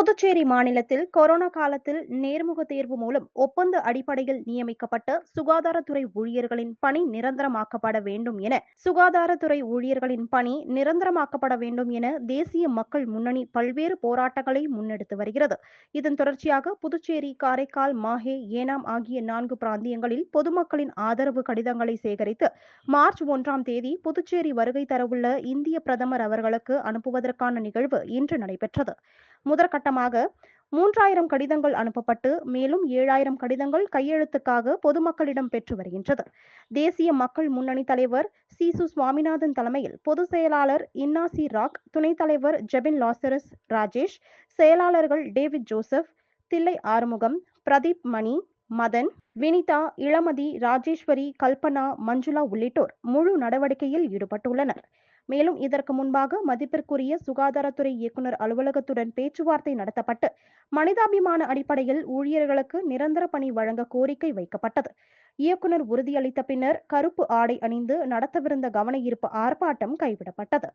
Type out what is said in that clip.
புதுச்சேரி மாநிலத்தில் கொரோனா காலத்தில் நேர்முக தேர்வு மூலம் ஒப்பந்த அடிப்படையில் நியமிக்கப்பட்ட சுகாதாரத்துறை ஊழியர்களின் பணி நிரந்தரமாக்கப்பட வேண்டும் என தேசிய மக்கள் முன்னணி பல்வேறு போராட்டங்களை முன்னெடுத்து வருகிறது. இதன் தொடர்ச்சியாக புதுச்சேரி, காரைக்கால், மாஹே, ஏனாம் ஆகிய 4 பிராந்தியங்களில் பொதுமக்களின் ஆதரவு கடிதங்களை சேகரித்து மார்ச் 1ஆம் தேதி புதுச்சேரி வருகை தரவுள்ள இந்திய பிரதமர் அவர்களுக்கு அனுப்புவதற்கான நிகழ்வு இன்று நடைபெற்றது. முதற்கட்டமாக 3000 கடிதங்கள் அனுப்பப்பட்டு மேலும் 7000 கடிதங்கள் கையெழுத்துக்காக பொதுமக்களிடம் பெற்று வருகின்றது. தேசிய மக்கள் முன்னணி தலைவர் சீசு சுவாமிநாதன் தலைமையில் பொதுச் செயலாளர் இன்னாசி ராக், துணைத் தலைவர் ஜெபின் லாசரஸ் ராஜேஷ், செயலாளர்கள் டேவிட் ஜோசப், தில்லை ஆறுமுகம், பிரதீப் மணி, மதன், வினிதா, இளமதி, ராஜேஸ்வரி, கல்பனா, மஞ்சுளா உள்ளிட்டோர் முழு நடவடிக்கையில் ஈடுபட்டுள்ளனர். மேலும் இதற்கு முன்பாக மதிப்பிற்குரிய சுகாதாரத்துறை இயக்குநர் அலுவலகத்துடன் பேச்சுவார்த்தை நடத்தப்பட்டு மனிதாபிமான அடிப்படையில் ஊழியர்களுக்கு நிரந்தர பணி வழங்க கோரிக்கை வைக்கப்பட்டது. இயக்குநர் உறுதியளித்த பின்னர் கருப்பு ஆடை அணிந்து நடத்தவிருந்த கவன ஈர்ப்பு ஆர்ப்பாட்டம் கைவிடப்பட்டது.